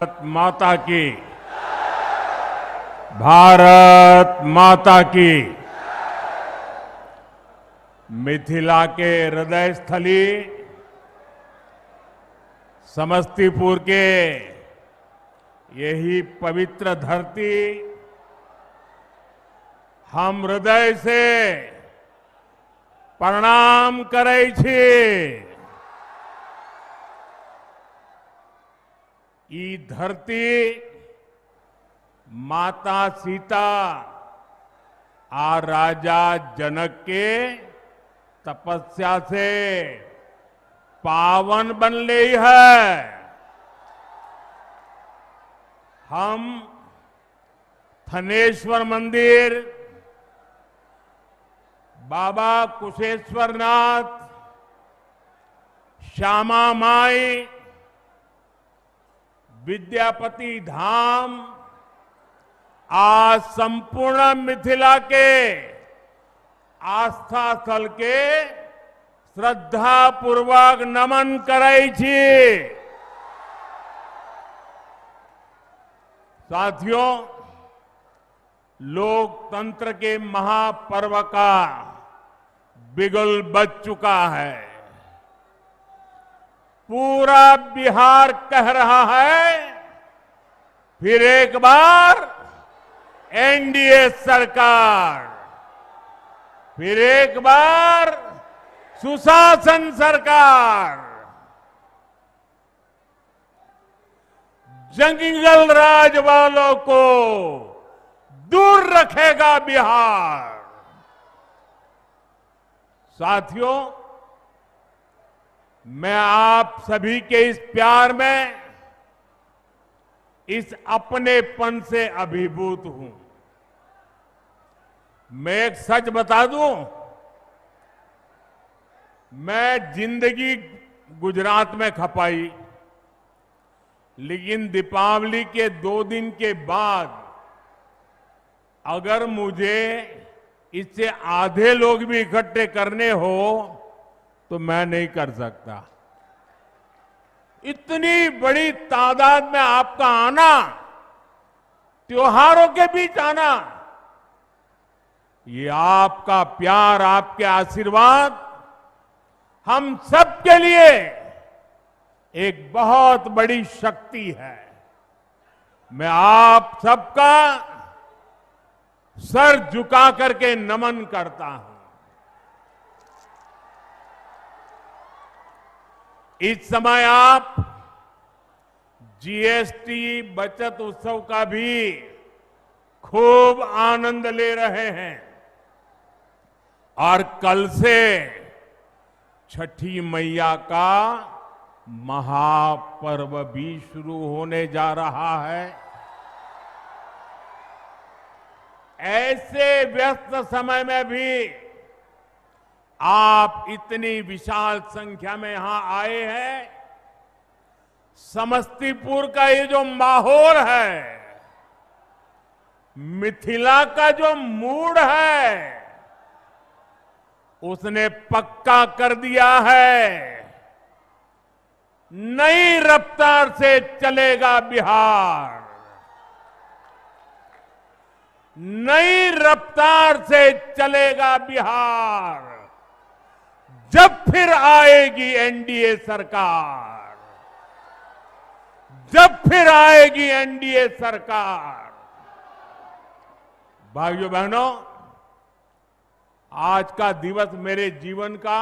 भारत माता की, भारत माता की। मिथिला के हृदय स्थली समस्तीपुर के यही पवित्र धरती हम हृदय से प्रणाम करै छी। ई धरती माता सीता आ राजा जनक के तपस्या से पावन बनले है। हम थनेश्वर मंदिर, बाबा कुशेश्वरनाथ, श्यामा माई, विद्यापति धाम आज संपूर्ण मिथिला के आस्था स्थल के श्रद्धा पूर्वक नमन करै छी। साथियों, लोकतंत्र के महापर्व का बिगुल बज चुका है। पूरा बिहार कह रहा है, फिर एक बार एनडीए सरकार, फिर एक बार सुशासन सरकार। जंगल राज वालों को दूर रखेगा बिहार। साथियों, मैं आप सभी के इस प्यार में, इस अपनेपन से अभिभूत हूं। मैं एक सच बता दूं, मैं जिंदगी गुजरात में खपाई, लेकिन दीपावली के 2 दिन के बाद अगर मुझे इससे आधे लोग भी इकट्ठे करने हो तो मैं नहीं कर सकता। इतनी बड़ी तादाद में आपका आना, त्योहारों के बीच आना, ये आपका प्यार, आपके आशीर्वाद हम सबके लिए एक बहुत बड़ी शक्ति है। मैं आप सबका सर झुका करके नमन करता हूं। इस समय आप जीएसटी बचत उत्सव का भी खूब आनंद ले रहे हैं और कल से छठी मैया का महापर्व भी शुरू होने जा रहा है। ऐसे व्यस्त समय में भी आप इतनी विशाल संख्या में यहां आए हैं। समस्तीपुर का ये जो माहौल है, मिथिला का जो मूड है, उसने पक्का कर दिया है, नई रफ्तार से चलेगा बिहार, नई रफ्तार से चलेगा बिहार। जब फिर आएगी एनडीए सरकार, जब फिर आएगी एनडीए सरकार। भाइयों बहनों, आज का दिवस मेरे जीवन का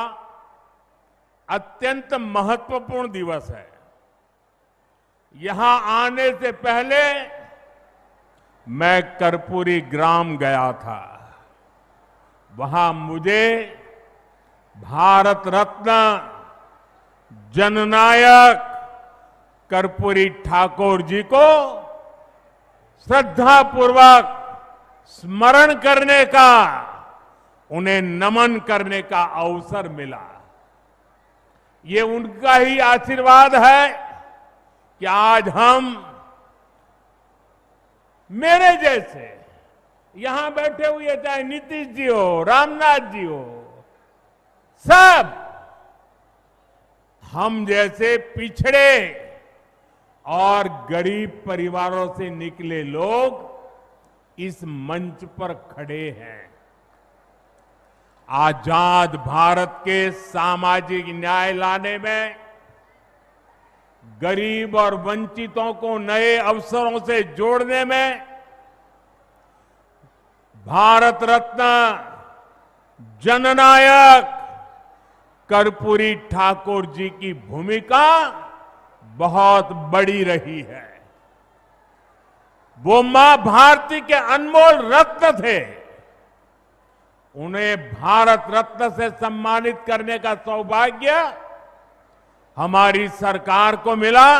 अत्यंत महत्वपूर्ण दिवस है। यहां आने से पहले मैं कर्पूरी ग्राम गया था। वहां मुझे भारत रत्न जननायक कर्पूरी ठाकुर जी को श्रद्धापूर्वक स्मरण करने का, उन्हें नमन करने का अवसर मिला। ये उनका ही आशीर्वाद है कि आज हम, मेरे जैसे यहां बैठे हुए, चाहे नीतीश जी हो, रामनाथ जी हो, सब हम जैसे पिछड़े और गरीब परिवारों से निकले लोग इस मंच पर खड़े हैं। आजाद भारत के सामाजिक न्याय लाने में, गरीब और वंचितों को नए अवसरों से जोड़ने में भारत रत्न जननायक कर्पूरी ठाकुर जी की भूमिका बहुत बड़ी रही है। वो मां भारती के अनमोल रत्न थे। उन्हें भारत रत्न से सम्मानित करने का सौभाग्य हमारी सरकार को मिला।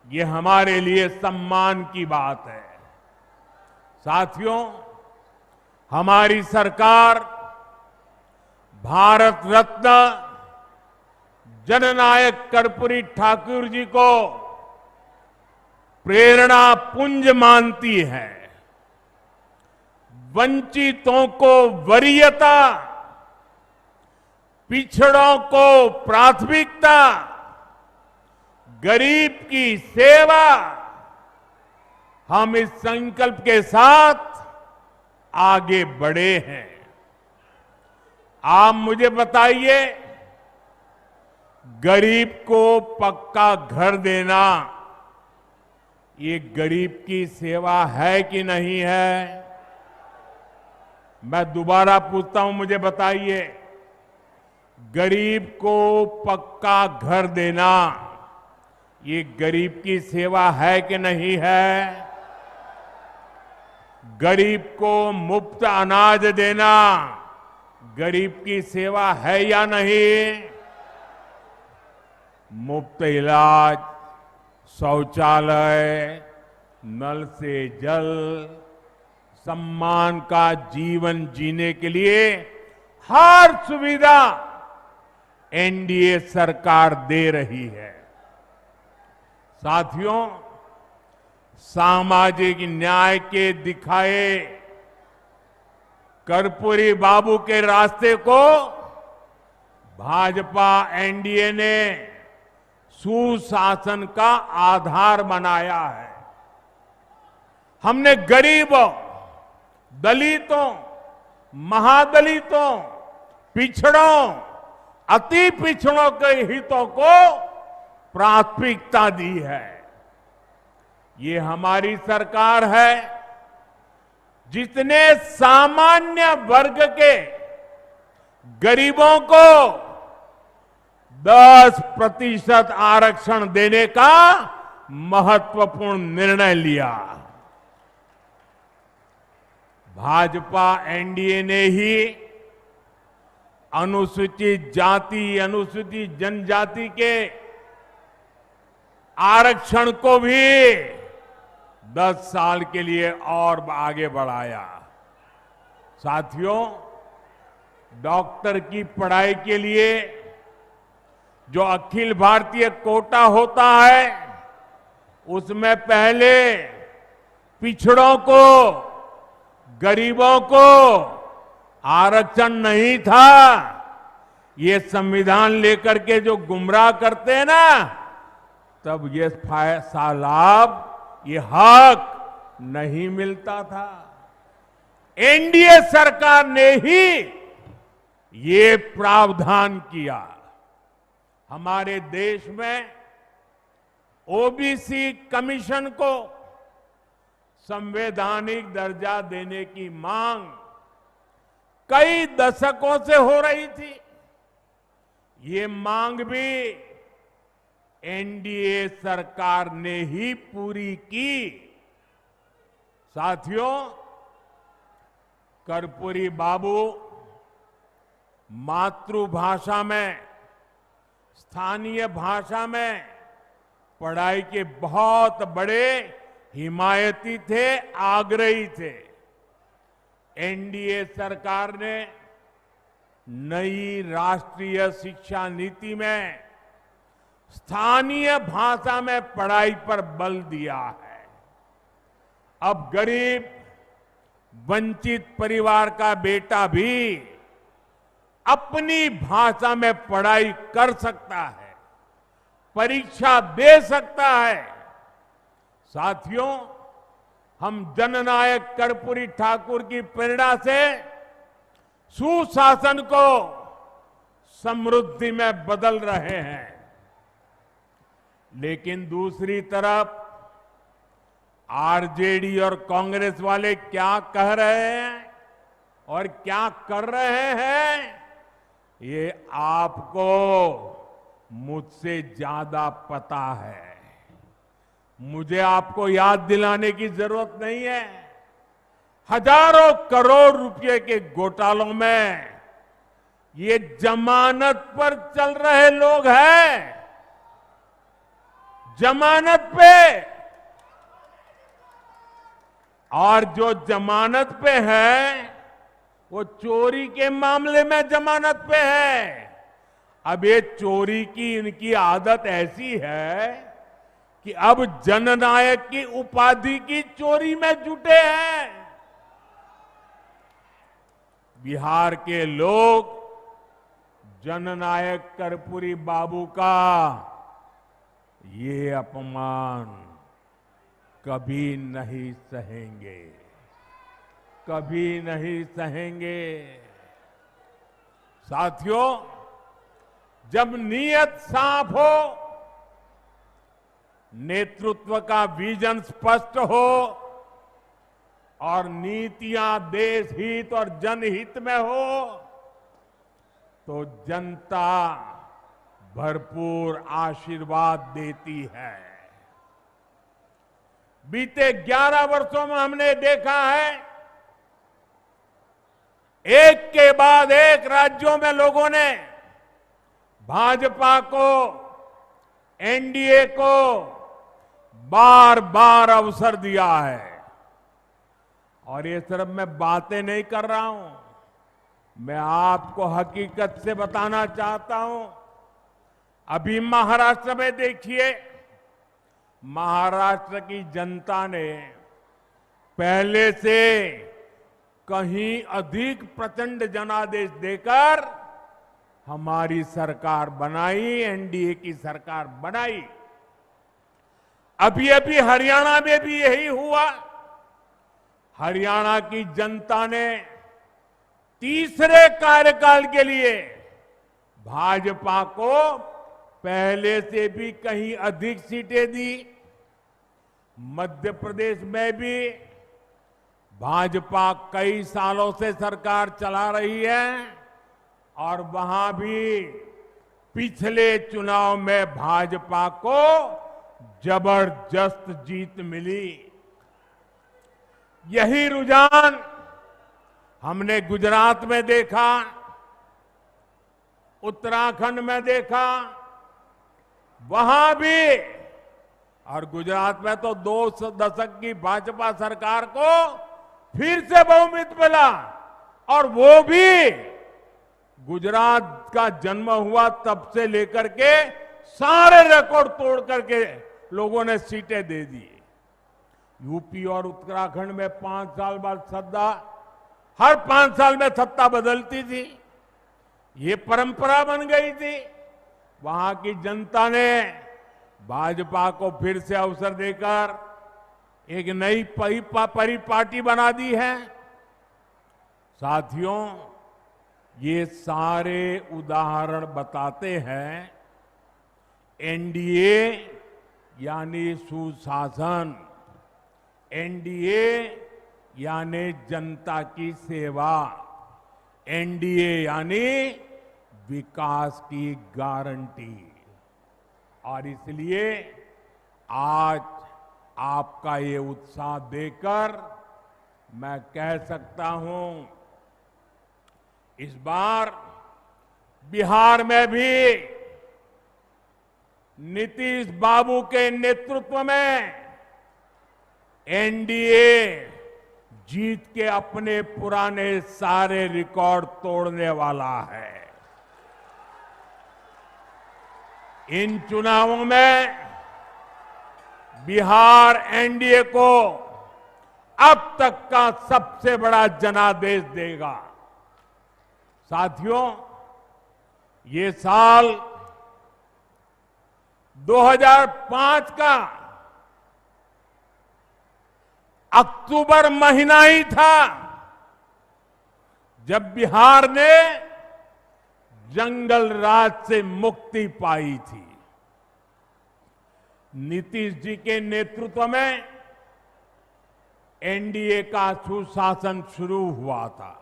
ये हमारे लिए सम्मान की बात है। साथियों, हमारी सरकार भारत रत्न जननायक कर्पूरी ठाकुर जी को प्रेरणा पुंज मानती है। वंचितों को वरीयता, पिछड़ों को प्राथमिकता, गरीब की सेवा, हम इस संकल्प के साथ आगे बढ़े हैं। आप मुझे बताइए, गरीब को पक्का घर देना ये गरीब की सेवा है कि नहीं है? मैं दोबारा पूछता हूं, मुझे बताइए, गरीब को पक्का घर देना ये गरीब की सेवा है कि नहीं है? गरीब को मुफ्त अनाज देना गरीब की सेवा है या नहीं? मुफ्त इलाज, शौचालय, नल से जल, सम्मान का जीवन जीने के लिए हर सुविधा एनडीए सरकार दे रही है। साथियों, सामाजिक न्याय के दिखाए कर्पूरी बाबू के रास्ते को भाजपा एनडीए ने सुशासन का आधार बनाया है। हमने गरीबों, दलितों, महादलितों, पिछड़ों, अति पिछड़ों के हितों को प्राथमिकता दी है। ये हमारी सरकार है जिसने सामान्य वर्ग के गरीबों को 10% आरक्षण देने का महत्वपूर्ण निर्णय लिया। भाजपा एनडीए ने ही अनुसूचित जाति, अनुसूचित जनजाति के आरक्षण को भी 10 साल के लिए और आगे बढ़ाया। साथियों, डॉक्टर की पढ़ाई के लिए जो अखिल भारतीय कोटा होता है, उसमें पहले पिछड़ों को, गरीबों को आरक्षण नहीं था। ये संविधान लेकर के जो गुमराह करते हैं ना, तब ये लाभ, ये हक नहीं मिलता था। एनडीए सरकार ने ही ये प्रावधान किया। हमारे देश में ओबीसी कमीशन को संवैधानिक दर्जा देने की मांग कई दशकों से हो रही थी। ये मांग भी एनडीए सरकार ने ही पूरी की। साथियों, कर्पूरी बाबू मातृभाषा में, स्थानीय भाषा में पढ़ाई के बहुत बड़े हिमायती थे, आग्रही थे। एनडीए सरकार ने नई राष्ट्रीय शिक्षा नीति में स्थानीय भाषा में पढ़ाई पर बल दिया है। अब गरीब, वंचित परिवार का बेटा भी अपनी भाषा में पढ़ाई कर सकता है। परीक्षा दे सकता है। साथियों, हम जननायक कर्पूरी ठाकुर की प्रेरणा से सुशासन को समृद्धि में बदल रहे हैं। लेकिन दूसरी तरफ आरजेडी और कांग्रेस वाले क्या कह रहे हैं और क्या कर रहे हैं, ये आपको मुझसे ज्यादा पता है। मुझे आपको याद दिलाने की जरूरत नहीं है। हजारों करोड़ रुपए के घोटालों में ये जमानत पर चल रहे लोग हैं, जमानत पे। और जो जमानत पे है वो चोरी के मामले में जमानत पे है। अब ये चोरी की इनकी आदत ऐसी है कि अब जननायक की उपाधि की चोरी में जुटे हैं। बिहार के लोग जननायक कर्पूरी बाबू का ये अपमान कभी नहीं सहेंगे, कभी नहीं सहेंगे। साथियों, जब नीयत साफ हो, नेतृत्व का विजन स्पष्ट हो और नीतियां देश हित और जनहित में हो, तो जनता भरपूर आशीर्वाद देती है। बीते 11 वर्षों में हमने देखा है, एक के बाद एक राज्यों में लोगों ने भाजपा को, एनडीए को बार बार अवसर दिया है। और ये सिर्फ मैं बातें नहीं कर रहा हूं, मैं आपको हकीकत से बताना चाहता हूं। अभी महाराष्ट्र में देखिए, महाराष्ट्र की जनता ने पहले से कहीं अधिक प्रचंड जनादेश देकर हमारी सरकार बनाई, एनडीए की सरकार बनाई। अभी अभी हरियाणा में भी यही हुआ। हरियाणा की जनता ने तीसरे कार्यकाल के लिए भाजपा को पहले से भी कहीं अधिक सीटें दी। मध्य प्रदेश में भी भाजपा कई सालों से सरकार चला रही है और वहां भी पिछले चुनाव में भाजपा को जबरदस्त जीत मिली। यही रुझान हमने गुजरात में देखा, उत्तराखंड में देखा, वहां भी। और गुजरात में तो 2 दशक की भाजपा सरकार को फिर से बहुमत मिला, और वो भी गुजरात का जन्म हुआ तब से लेकर के सारे रिकॉर्ड तोड़ करके लोगों ने सीटें दे दी। यूपी और उत्तराखंड में 5 साल बाद सत्ता, हर 5 साल में सत्ता बदलती थी, ये परंपरा बन गई थी। वहां की जनता ने भाजपा को फिर से अवसर देकर एक नई परिपाटी बना दी है। साथियों, ये सारे उदाहरण बताते हैं एनडीए यानी सुशासन, एनडीए यानी जनता की सेवा, एनडीए यानी विकास की गारंटी। और इसलिए आज आपका ये उत्साह देखकर मैं कह सकता हूं, इस बार बिहार में भी नीतीश बाबू के नेतृत्व में एनडीए जीत के अपने पुराने सारे रिकॉर्ड तोड़ने वाला है। इन चुनावों में बिहार एनडीए को अब तक का सबसे बड़ा जनादेश देगा। साथियों, ये साल 2005 का अक्टूबर महीना ही था जब बिहार ने जंगल राज से मुक्ति पाई थी। नीतीश जी के नेतृत्व में एनडीए का सुशासन शुरू हुआ था,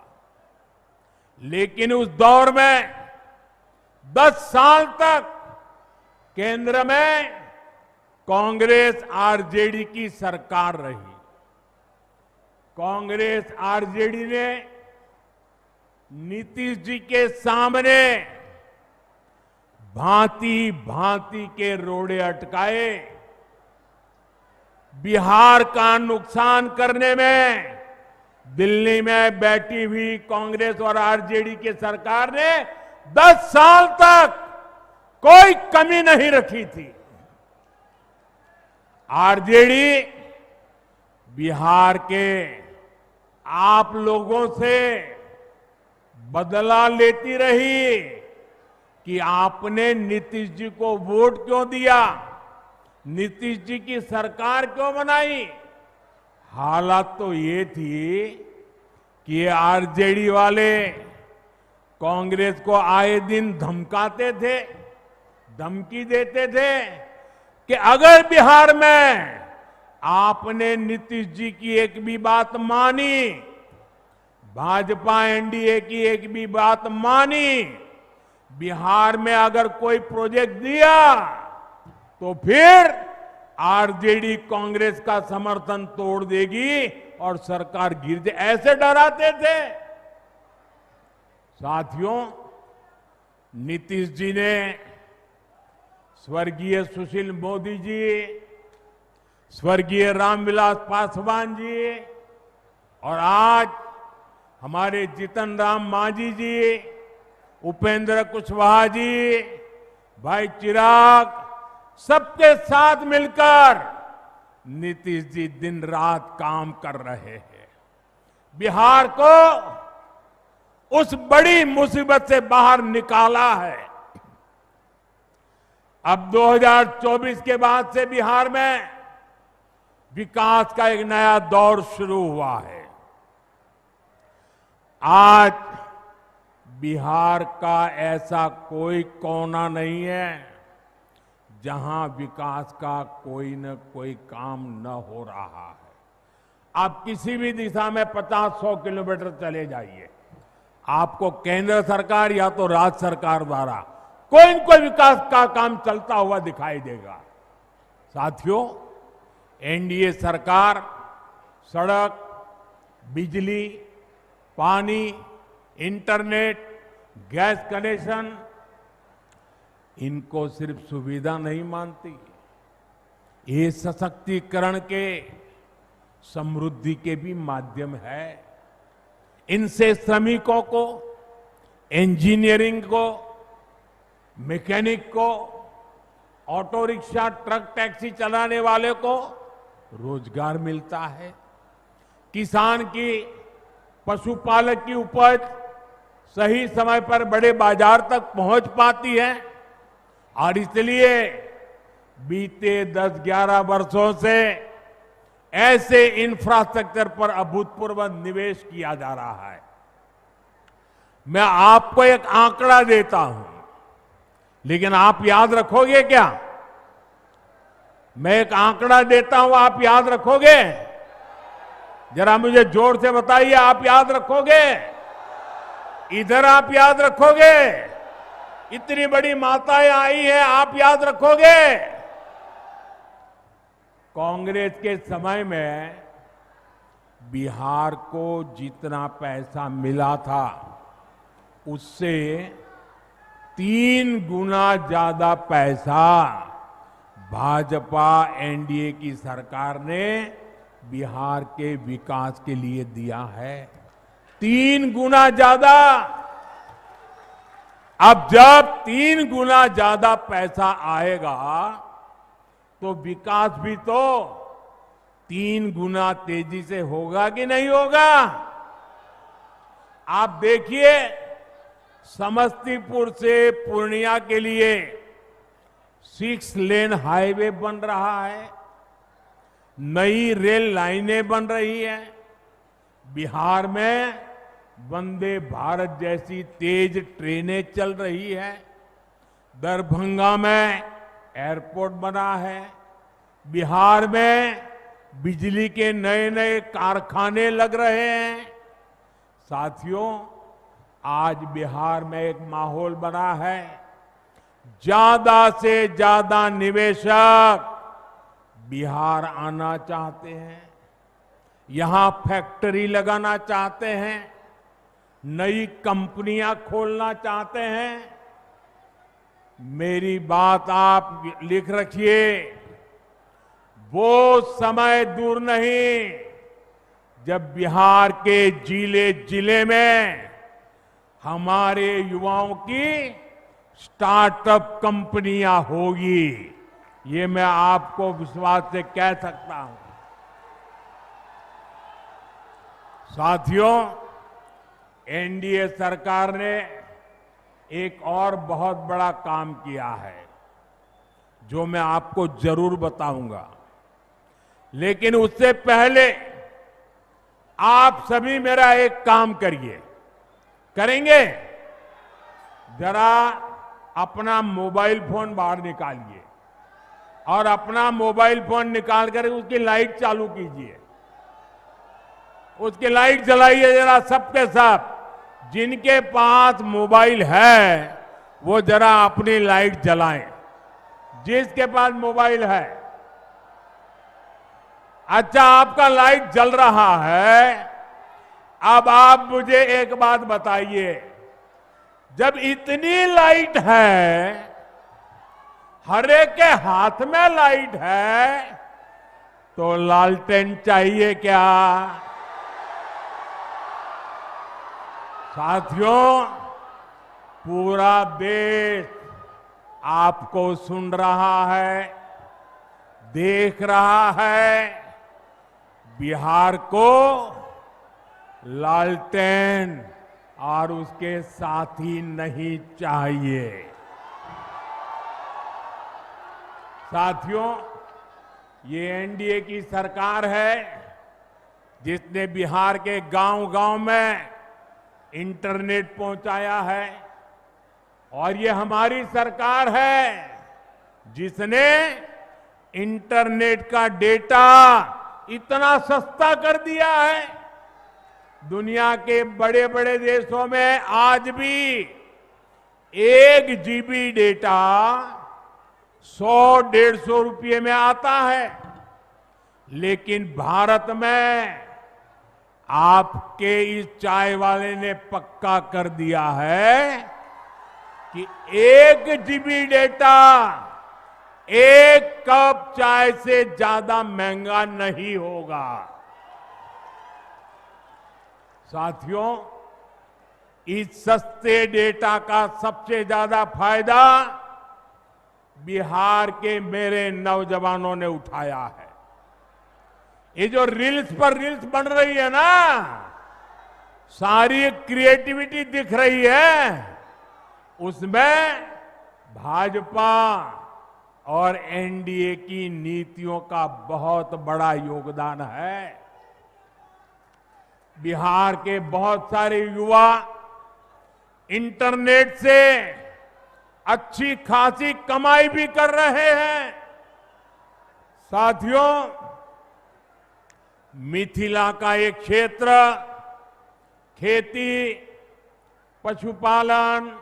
लेकिन उस दौर में 10 साल तक केंद्र में कांग्रेस आरजेडी की सरकार रही। कांग्रेस आरजेडी ने नीतीश जी के सामने भांति भांति के रोड़े अटकाए। बिहार का नुकसान करने में दिल्ली में बैठी हुई कांग्रेस और आरजेडी की सरकार ने 10 साल तक कोई कमी नहीं रखी थी। आरजेडी बिहार के आप लोगों से बदला लेती रही कि आपने नीतीश जी को वोट क्यों दिया, नीतीश जी की सरकार क्यों बनाई। हालात तो ये थी कि ये आरजेडी वाले कांग्रेस को आए दिन धमकाते थे, धमकी देते थे कि अगर बिहार में आपने नीतीश जी की एक भी बात मानी, भाजपा एनडीए की एक भी बात मानी, बिहार में अगर कोई प्रोजेक्ट दिया तो फिर आरजेडी कांग्रेस का समर्थन तोड़ देगी और सरकार गिर जाए, ऐसे डराते थे। साथियों, नीतीश जी ने स्वर्गीय सुशील मोदी जी, स्वर्गीय रामविलास पासवान जी और आज हमारे जीतन राम मांझी जी, उपेंद्र कुशवाहा जी, भाई चिराग, सबके साथ मिलकर नीतीश जी दिन रात काम कर रहे हैं। बिहार को उस बड़ी मुसीबत से बाहर निकाला है। अब 2024 के बाद से बिहार में विकास का एक नया दौर शुरू हुआ है। आज बिहार का ऐसा कोई कोना नहीं है जहां विकास का कोई न कोई काम न हो रहा है। आप किसी भी दिशा में 50-100 किलोमीटर चले जाइए, आपको केंद्र सरकार या तो राज्य सरकार द्वारा कोई न कोई विकास का काम चलता हुआ दिखाई देगा। साथियों, एनडीए सरकार सड़क, बिजली, पानी, इंटरनेट, गैस कनेक्शन, इनको सिर्फ सुविधा नहीं मानती, ये सशक्तिकरण के, समृद्धि के भी माध्यम है। इनसे श्रमिकों को, इंजीनियरिंग को, मैकेनिक को, ऑटो रिक्शा, ट्रक, टैक्सी चलाने वाले को रोजगार मिलता है। किसान की, पशुपालक की उपज सही समय पर बड़े बाजार तक पहुंच पाती है और इसलिए बीते 10-11 वर्षों से ऐसे इंफ्रास्ट्रक्चर पर अभूतपूर्व निवेश किया जा रहा है। मैं आपको एक आंकड़ा देता हूं, लेकिन आप याद रखोगे क्या? मैं एक आंकड़ा देता हूं, आप याद रखोगे? जरा मुझे जोर से बताइए, आप याद रखोगे? इधर आप याद रखोगे? इतनी बड़ी माताएं आई हैं, आप याद रखोगे? कांग्रेस के समय में बिहार को जितना पैसा मिला था उससे 3 गुना ज्यादा पैसा भाजपा एनडीए की सरकार ने बिहार के विकास के लिए दिया है। 3 गुना ज्यादा। अब जब 3 गुना ज्यादा पैसा आएगा तो विकास भी तो 3 गुना तेजी से होगा कि नहीं होगा? आप देखिए, समस्तीपुर से पूर्णिया के लिए 6 लेन हाईवे बन रहा है, नई रेल लाइनें बन रही हैं। बिहार में वंदे भारत जैसी तेज ट्रेनें चल रही हैं। दरभंगा में एयरपोर्ट बना है। बिहार में बिजली के नए नए कारखाने लग रहे हैं। साथियों, आज बिहार में एक माहौल बना है। ज्यादा से ज्यादा निवेशक बिहार आना चाहते हैं, यहां फैक्ट्री लगाना चाहते हैं, नई कंपनियां खोलना चाहते हैं। मेरी बात आप लिख रखिए, वो समय दूर नहीं जब बिहार के जिले जिले में हमारे युवाओं की स्टार्टअप कंपनियां होगी। ये मैं आपको विश्वास से कह सकता हूं। साथियों, एनडीए सरकार ने एक और बहुत बड़ा काम किया है जो मैं आपको जरूर बताऊंगा, लेकिन उससे पहले आप सभी मेरा एक काम करिए। करेंगे? जरा अपना मोबाइल फोन बाहर निकालिए और अपना मोबाइल फोन निकाल कर उसकी लाइट चालू कीजिए। उसकी लाइट जलाइए जरा सबके सब। जिनके पास मोबाइल है वो जरा अपनी लाइट जलाएं। जिसके पास मोबाइल है, अच्छा आपका लाइट जल रहा है। अब आप मुझे एक बात बताइए, जब इतनी लाइट है, हर एक के हाथ में लाइट है, तो लालटेन चाहिए क्या? साथियों, पूरा देश आपको सुन रहा है, देख रहा है। बिहार को लालटेन और उसके साथी नहीं चाहिए। साथियों, ये एनडीए की सरकार है जिसने बिहार के गांव-गांव में इंटरनेट पहुंचाया है, और ये हमारी सरकार है जिसने इंटरनेट का डेटा इतना सस्ता कर दिया है। दुनिया के बड़े बड़े देशों में आज भी 1 GB डेटा 100-150 रुपये में आता है, लेकिन भारत में आपके इस चाय वाले ने पक्का कर दिया है कि 1 GB डेटा 1 कप चाय से ज्यादा महंगा नहीं होगा। साथियों, इस सस्ते डेटा का सबसे ज्यादा फायदा बिहार के मेरे नौजवानों ने उठाया है। ये जो रील्स पर रील्स बन रही है ना, सारी क्रिएटिविटी दिख रही है, उसमें भाजपा और एनडीए की नीतियों का बहुत बड़ा योगदान है। बिहार के बहुत सारे युवा इंटरनेट से अच्छी खासी कमाई भी कर रहे हैं। साथियों, मिथिला का एक क्षेत्र खेती, पशुपालन,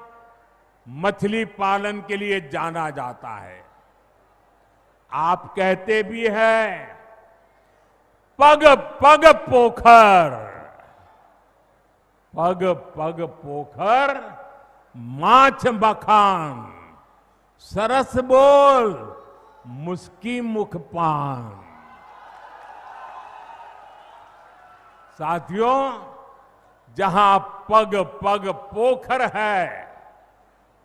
मछली पालन के लिए जाना जाता है। आप कहते भी हैं, पग पग पोखर, पग पग पोखर माछ बखान, सरस बोल मुस्की मुख पान। साथियों, जहां पग पग पोखर है,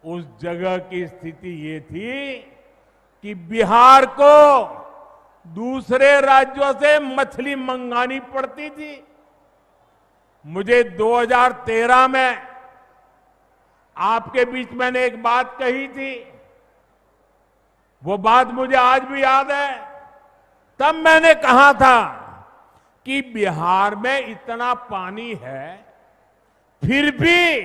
उस जगह की स्थिति ये थी कि बिहार को दूसरे राज्यों से मछली मंगानी पड़ती थी। मुझे 2013 में आपके बीच मैंने एक बात कही थी, वो बात मुझे आज भी याद है। तब मैंने कहा था कि बिहार में इतना पानी है, फिर भी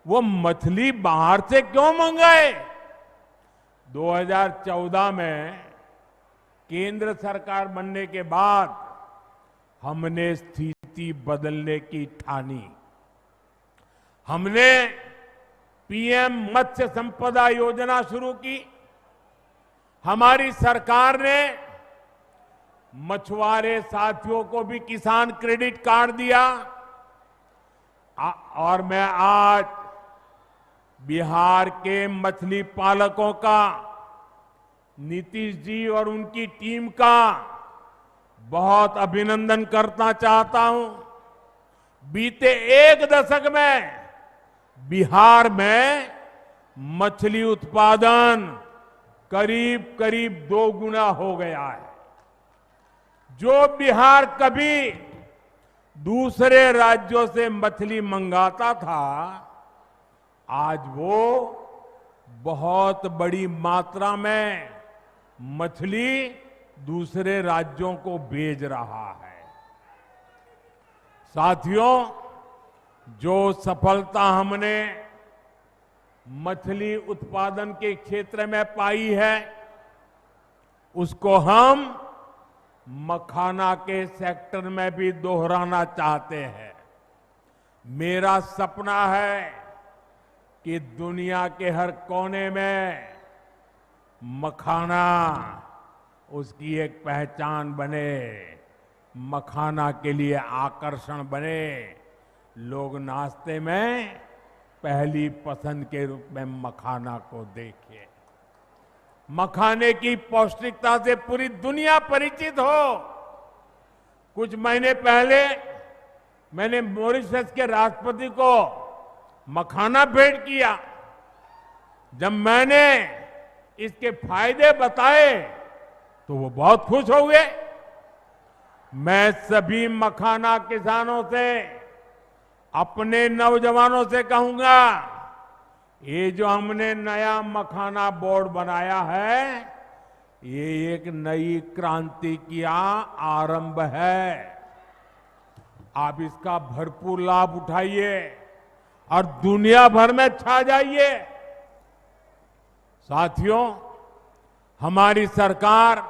वो मछली बाहर से क्यों मंगाए। 2014 में केंद्र सरकार बनने के बाद हमने स्थिति बदलने की ठानी। हमने पीएम मत्स्य संपदा योजना शुरू की। हमारी सरकार ने मछुआरे साथियों को भी किसान क्रेडिट कार्ड दिया। और मैं आज बिहार के मछली पालकों का, नीतीश जी और उनकी टीम का बहुत अभिनंदन करना चाहता हूं। बीते एक दशक में बिहार में मछली उत्पादन करीब करीब 2 गुना हो गया है। जो बिहार कभी दूसरे राज्यों से मछली मंगाता था, आज वो बहुत बड़ी मात्रा में मछली दूसरे राज्यों को भेज रहा है। साथियों, जो सफलता हमने मछली उत्पादन के क्षेत्र में पाई है, उसको हम मखाना के सेक्टर में भी दोहराना चाहते हैं। मेरा सपना है कि दुनिया के हर कोने में मखाना उसकी एक पहचान बने, मखाना के लिए आकर्षण बने, लोग नाश्ते में पहली पसंद के रूप में मखाना को देखें। मखाने की पौष्टिकता से पूरी दुनिया परिचित हो। कुछ महीने पहले मैंने मॉरिशस के राष्ट्रपति को मखाना भेंट किया। जब मैंने इसके फायदे बताए तो वो बहुत खुश हो गए। मैं सभी मखाना किसानों से, अपने नौजवानों से कहूंगा, ये जो हमने नया मखाना बोर्ड बनाया है, ये एक नई क्रांति का आरंभ है। आप इसका भरपूर लाभ उठाइए और दुनिया भर में छा जाइए। साथियों, हमारी सरकार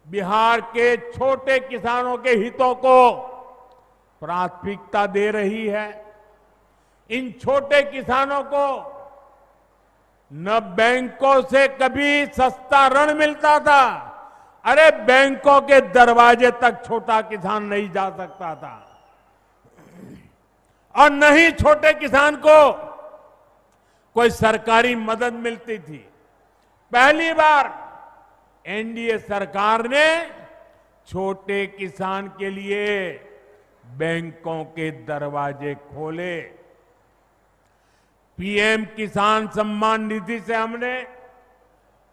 बिहार के छोटे किसानों के हितों को प्राथमिकता दे रही है। इन छोटे किसानों को न बैंकों से कभी सस्ता ऋण मिलता था। अरे बैंकों के दरवाजे तक छोटा किसान नहीं जा सकता था, और न ही छोटे किसान को कोई सरकारी मदद मिलती थी। पहली बार एनडीए सरकार ने छोटे किसान के लिए बैंकों के दरवाजे खोले। पीएम किसान सम्मान निधि से हमने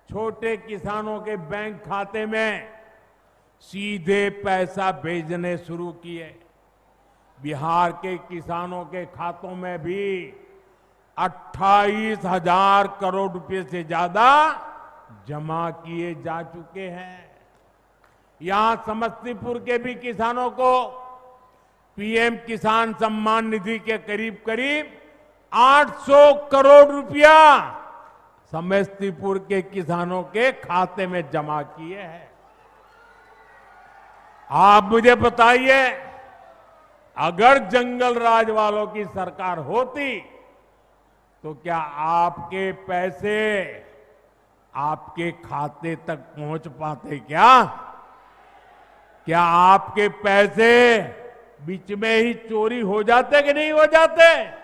छोटे किसानों के बैंक खाते में सीधे पैसा भेजने शुरू किए। बिहार के किसानों के खातों में भी 28,000 करोड़ रुपए से ज्यादा जमा किए जा चुके हैं। यहां समस्तीपुर के भी किसानों को पीएम किसान सम्मान निधि के करीब करीब 800 करोड़ रुपया समस्तीपुर के किसानों के खाते में जमा किए हैं। आप मुझे बताइए, अगर जंगल राज वालों की सरकार होती तो क्या आपके पैसे आपके खाते तक पहुंच पाते? क्या आपके पैसे बीच में ही चोरी हो जाते कि नहीं हो जाते?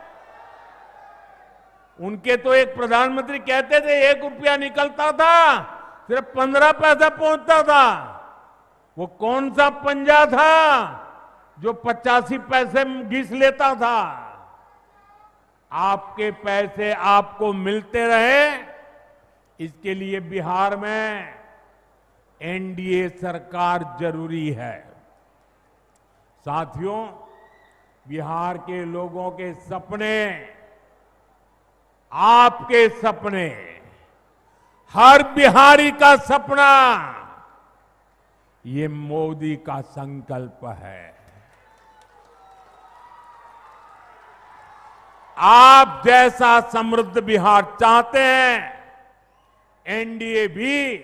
उनके तो एक प्रधानमंत्री कहते थे 1 रुपया निकलता था, सिर्फ 15 पैसा पहुंचता था। वो कौन सा पंजा था जो 85 पैसे घिस लेता था? आपके पैसे आपको मिलते रहे, इसके लिए बिहार में एनडीए सरकार जरूरी है। साथियों, बिहार के लोगों के सपने, आपके सपने हर बिहारी का सपना, ये मोदी का संकल्प है। आप जैसा समृद्ध बिहार चाहते हैं, एनडीए भी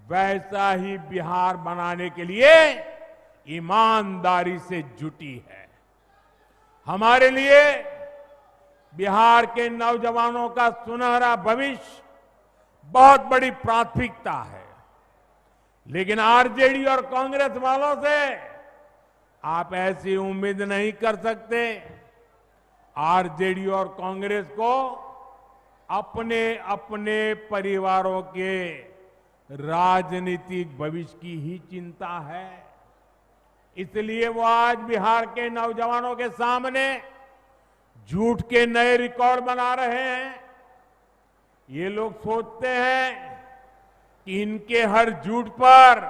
वैसा ही बिहार बनाने के लिए ईमानदारी से जुटी है। हमारे लिए बिहार के नौजवानों का सुनहरा भविष्य बहुत बड़ी प्राथमिकता है, लेकिन आरजेडी और कांग्रेस वालों से आप ऐसी उम्मीद नहीं कर सकते। आरजेडी और कांग्रेस को अपने अपने परिवारों के राजनीतिक भविष्य की ही चिंता है। इसलिए वो आज बिहार के नौजवानों के सामने झूठ के नए रिकॉर्ड बना रहे हैं। ये लोग सोचते हैं कि इनके हर झूठ पर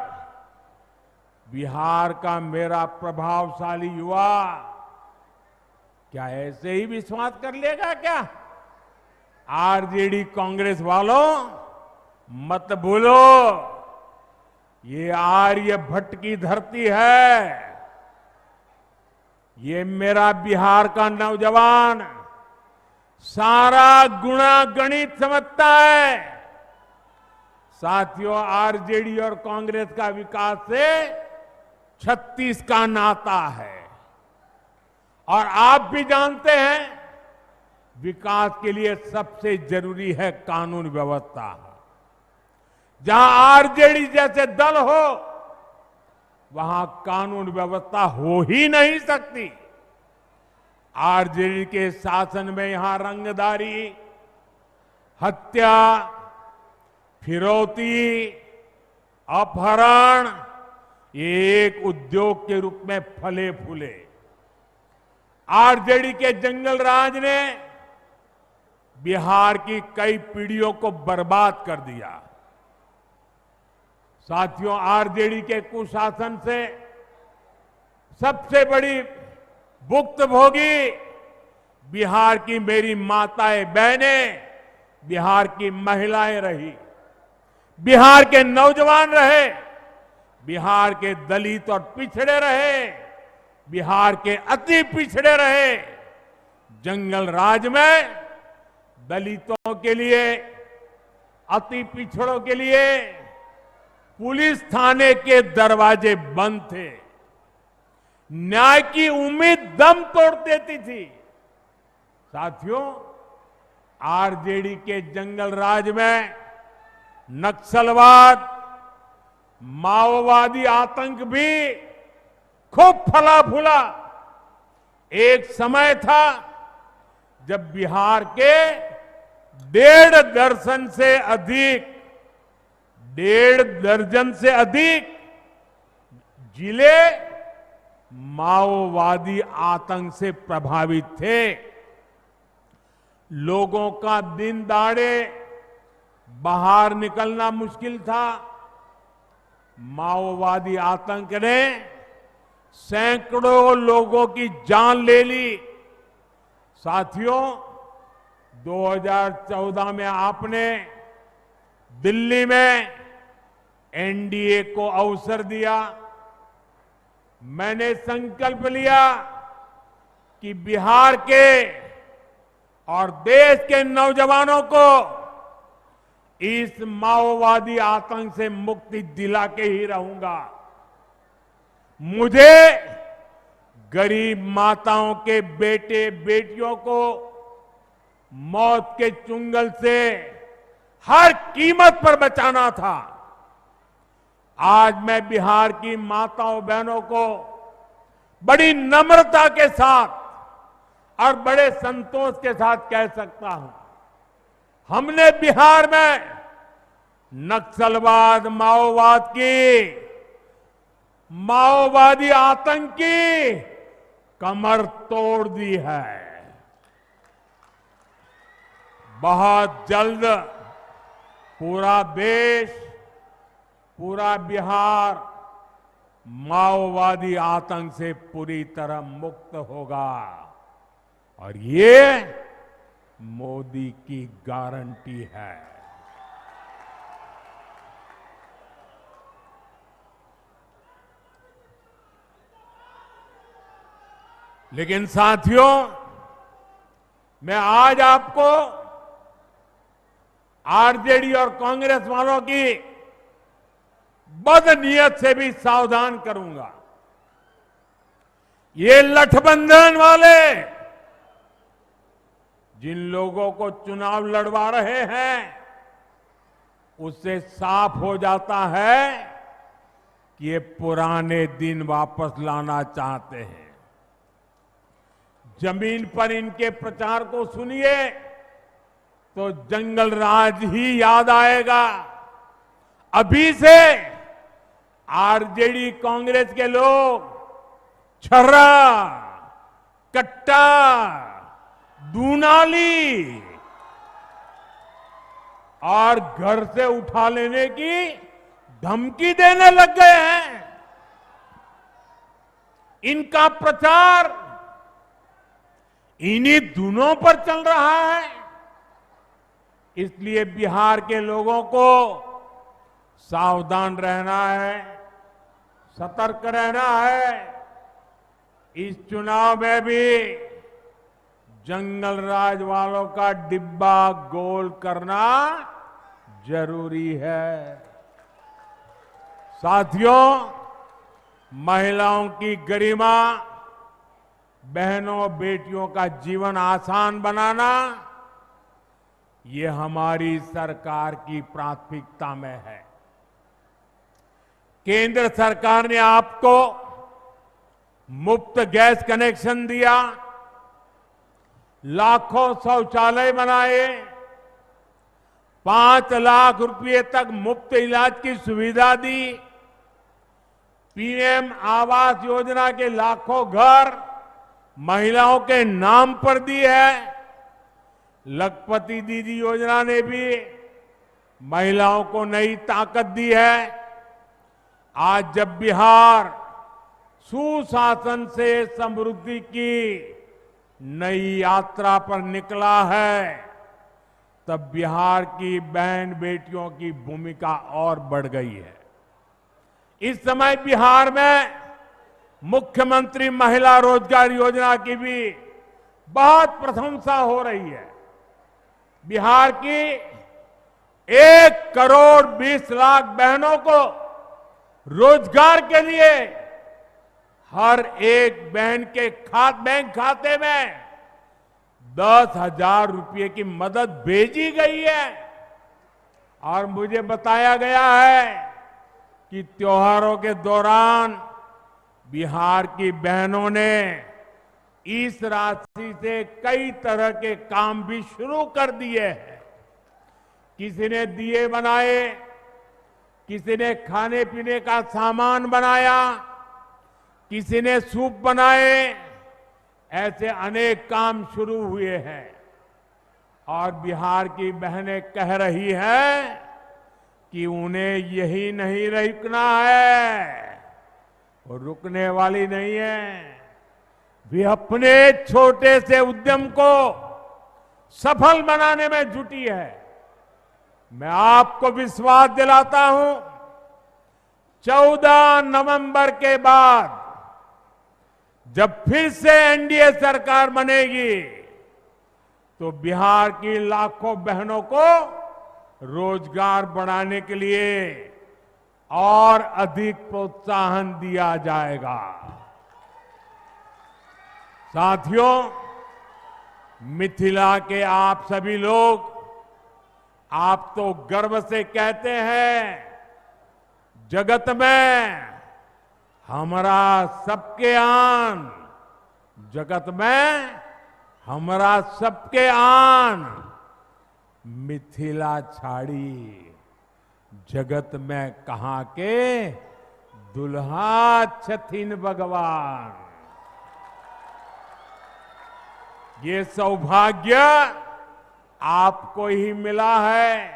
बिहार का मेरा प्रभावशाली युवा क्या ऐसे ही विश्वास कर लेगा क्या? आरजेडी कांग्रेस वालों, मत भूलो, ये आर्यभट्ट की धरती है। ये मेरा बिहार का नौजवान सारा गुणा गणित समझता है। साथियों, आरजेडी और कांग्रेस का विकास से 36 का नाता है, और आप भी जानते हैं विकास के लिए सबसे जरूरी है कानून व्यवस्था। जहां आरजेडी जैसे दल हो, वहां कानून व्यवस्था हो ही नहीं सकती। आरजेडी के शासन में यहां रंगदारी, हत्या, फिरौती, अपहरण ये एक उद्योग के रूप में फले फूले। आरजेडी के जंगल राज ने बिहार की कई पीढ़ियों को बर्बाद कर दिया। साथियों, आरजेडी के कुशासन से सबसे बड़ी भुक्तभोगी बिहार की मेरी माताएं बहनें, बिहार की महिलाएं रही, बिहार के नौजवान रहे, बिहार के दलित और पिछड़े रहे, बिहार के अति पिछड़े रहे। जंगल राज में दलितों के लिए, अति पिछड़ों के लिए पुलिस थाने के दरवाजे बंद थे। न्याय की उम्मीद दम तोड़ देती थी। साथियों, आरजेडी के जंगल राज में नक्सलवाद, माओवादी आतंक भी खूब फला फूला। एक समय था जब बिहार के 1.5 दर्जन से अधिक जिले माओवादी आतंक से प्रभावित थे। लोगों का दिन दहाड़े बाहर निकलना मुश्किल था। माओवादी आतंक ने सैकड़ों लोगों की जान ले ली। साथियों, 2014 में आपने दिल्ली में एनडीए को अवसर दिया। मैंने संकल्प लिया कि बिहार के और देश के नौजवानों को इस माओवादी आतंक से मुक्ति दिला के ही रहूंगा। मुझे गरीब माताओं के बेटे बेटियों को मौत के चुंगल से हर कीमत पर बचाना था। आज मैं बिहार की माताओं बहनों को बड़ी नम्रता के साथ और बड़े संतोष के साथ कह सकता हूं, हमने बिहार में नक्सलवाद, माओवादी आतंक की कमर तोड़ दी है। बहुत जल्द पूरा देश, पूरा बिहार माओवादी आतंक से पूरी तरह मुक्त होगा, और ये मोदी की गारंटी है। लेकिन साथियों, मैं आज आपको आरजेडी और कांग्रेस वालों की बदनीयत से भी सावधान करूंगा। ये लठबंधन वाले जिन लोगों को चुनाव लड़वा रहे हैं, उससे साफ हो जाता है कि ये पुराने दिन वापस लाना चाहते हैं। जमीन पर इनके प्रचार को सुनिए तो जंगल राज ही याद आएगा। अभी से आरजेडी कांग्रेस के लोग छर्रा, कट्टा, दूनाली और घर से उठा लेने की धमकी देने लग गए हैं। इनका प्रचार इन्हीं धुनों पर चल रहा है। इसलिए बिहार के लोगों को सावधान रहना है, सतर्क रहना है। इस चुनाव में भी जंगल राज वालों का डिब्बा गोल करना जरूरी है। साथियों, महिलाओं की गरिमा, बहनों बेटियों का जीवन आसान बनाना, ये हमारी सरकार की प्राथमिकता में है। केंद्र सरकार ने आपको मुफ्त गैस कनेक्शन दिया, लाखों शौचालय बनाए, 5 लाख रुपए तक मुफ्त इलाज की सुविधा दी, पीएम आवास योजना के लाखों घर महिलाओं के नाम पर दी है। लखपति दीदी योजना ने भी महिलाओं को नई ताकत दी है। आज जब बिहार सुशासन से समृद्धि की नई यात्रा पर निकला है, तब बिहार की बहन बेटियों की भूमिका और बढ़ गई है। इस समय बिहार में मुख्यमंत्री महिला रोजगार योजना की भी बहुत प्रशंसा हो रही है। बिहार की 1 करोड़ 20 लाख बहनों को रोजगार के लिए हर एक बहन के बैंक खाते में 10,000 रुपये की मदद भेजी गई है। और मुझे बताया गया है कि त्योहारों के दौरान बिहार की बहनों ने इस राशि से कई तरह के काम भी शुरू कर दिए हैं। किसी ने दिए बनाए, किसी ने खाने पीने का सामान बनाया, किसी ने सूप बनाए, ऐसे अनेक काम शुरू हुए हैं। और बिहार की बहनें कह रही हैं कि उन्हें यही नहीं रुकना है, वो रुकने वाली नहीं है। वे अपने छोटे से उद्यम को सफल बनाने में जुटी है। मैं आपको विश्वास दिलाता हूं, 14 नवंबर के बाद जब फिर से एनडीए सरकार बनेगी, तो बिहार की लाखों बहनों को रोजगार बढ़ाने के लिए और अधिक प्रोत्साहन दिया जाएगा। साथियों, मिथिला के आप सभी लोग, आप तो गर्व से कहते हैं, जगत में हमारा सबके आन, जगत में हमारा सबके आन, मिथिला छाड़ी जगत में कहां के दुल्हा छथिन भगवान। ये सौभाग्य आपको ही मिला है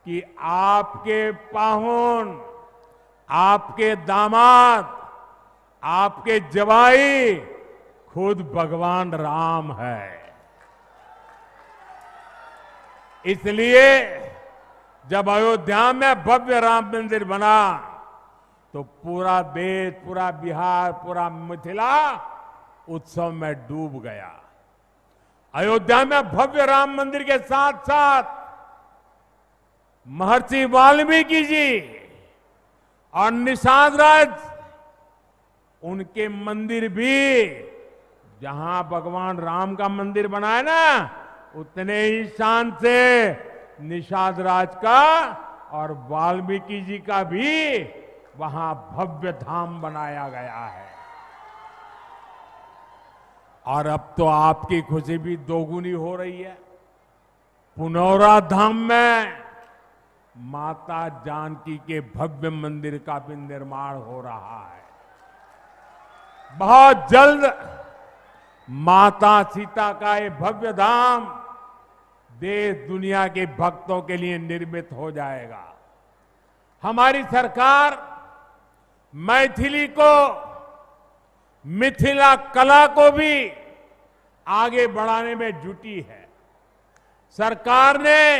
कि आपके पाहुन, आपके दामाद, आपके जवाई खुद भगवान राम है। इसलिए जब अयोध्या में भव्य राम मंदिर बना, तो पूरा देश, पूरा बिहार, पूरा मिथिला उत्सव में डूब गया। अयोध्या में भव्य राम मंदिर के साथ साथ महर्षि वाल्मीकि जी और निषाद राज, उनके मंदिर भी, जहां भगवान राम का मंदिर बना है ना, उतने ही शान से निषाद राज का और वाल्मीकि जी का भी वहां भव्य धाम बनाया गया है। और अब तो आपकी खुशी भी दोगुनी हो रही है। पुनौरा धाम में माता जानकी के भव्य मंदिर का भी निर्माण हो रहा है। बहुत जल्द माता सीता का ये भव्य धाम देश दुनिया के भक्तों के लिए निर्मित हो जाएगा। हमारी सरकार मैथिली को, मिथिला कला को भी आगे बढ़ाने में जुटी है। सरकार ने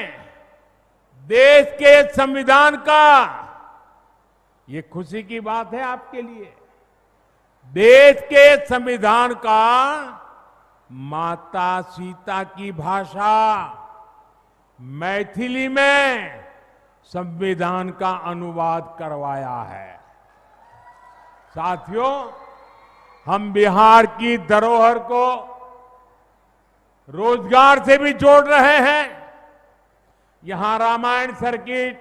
देश के संविधान का, ये खुशी की बात है आपके लिए, देश के संविधान का माता सीता की भाषा मैथिली में संविधान का अनुवाद करवाया है। साथियों, हम बिहार की धरोहर को रोजगार से भी जोड़ रहे हैं। यहां रामायण सर्किट,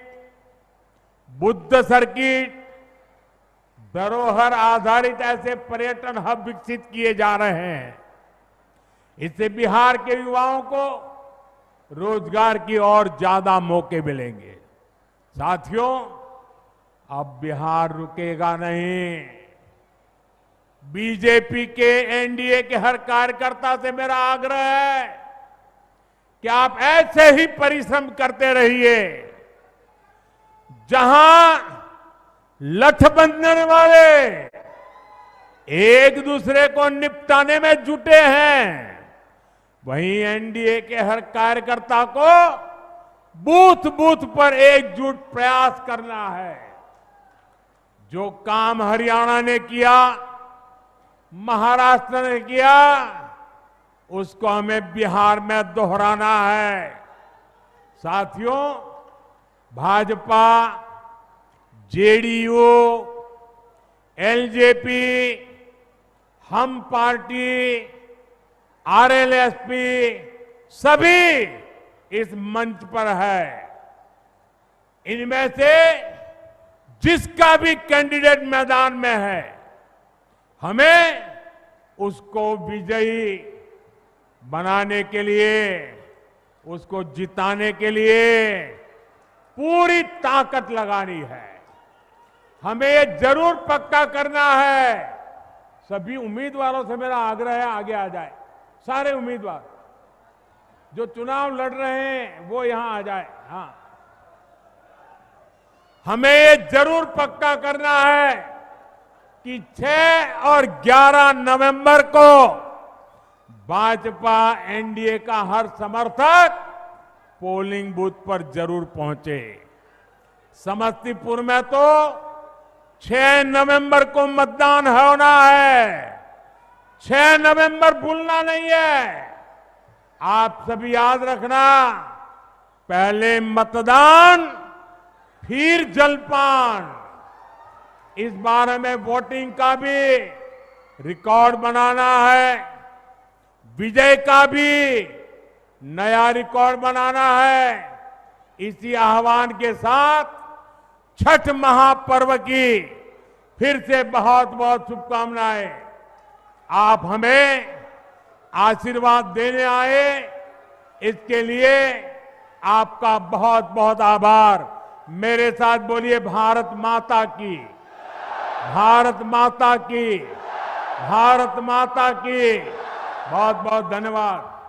बुद्ध सर्किट, धरोहर आधारित ऐसे पर्यटन हब विकसित किए जा रहे हैं। इससे बिहार के युवाओं को रोजगार की और ज्यादा मौके मिलेंगे। साथियों, अब बिहार रुकेगा नहीं। बीजेपी के, एनडीए के हर कार्यकर्ता से मेरा आग्रह है कि आप ऐसे ही परिश्रम करते रहिए। जहां गठबंधन वाले एक दूसरे को निपटाने में जुटे हैं, वहीं एनडीए के हर कार्यकर्ता को बूथ बूथ पर एकजुट प्रयास करना है। जो काम हरियाणा ने किया, महाराष्ट्र ने किया, उसको हमें बिहार में दोहराना है। साथियों, भाजपा, जेडीयू, एलजेपी, हम पार्टी, आरएलएसपी सभी इस मंच पर है। इनमें से जिसका भी कैंडिडेट मैदान में है, हमें उसको विजयी बनाने के लिए, उसको जिताने के लिए पूरी ताकत लगानी है। हमें ये जरूर पक्का करना है। सभी उम्मीदवारों से मेरा आग्रह है, आगे आ जाए। सारे उम्मीदवार जो चुनाव लड़ रहे हैं वो यहां आ जाए। हाँ, हमें ये जरूर पक्का करना है कि 6 और 11 नवंबर को भाजपा, एनडीए का हर समर्थक पोलिंग बूथ पर जरूर पहुंचे। समस्तीपुर में तो 6 नवंबर को मतदान होना है। 6 नवंबर भूलना नहीं है। आप सभी याद रखना, पहले मतदान फिर जलपान। इस बार हमें वोटिंग का भी रिकॉर्ड बनाना है, विजय का भी नया रिकॉर्ड बनाना है। इसी आह्वान के साथ छठ महापर्व की फिर से बहुत बहुत शुभकामनाएं। आप हमें आशीर्वाद देने आए, इसके लिए आपका बहुत बहुत आभार। मेरे साथ बोलिए, भारत माता की, भारत माता की, भारत माता की। बहुत बहुत धन्यवाद।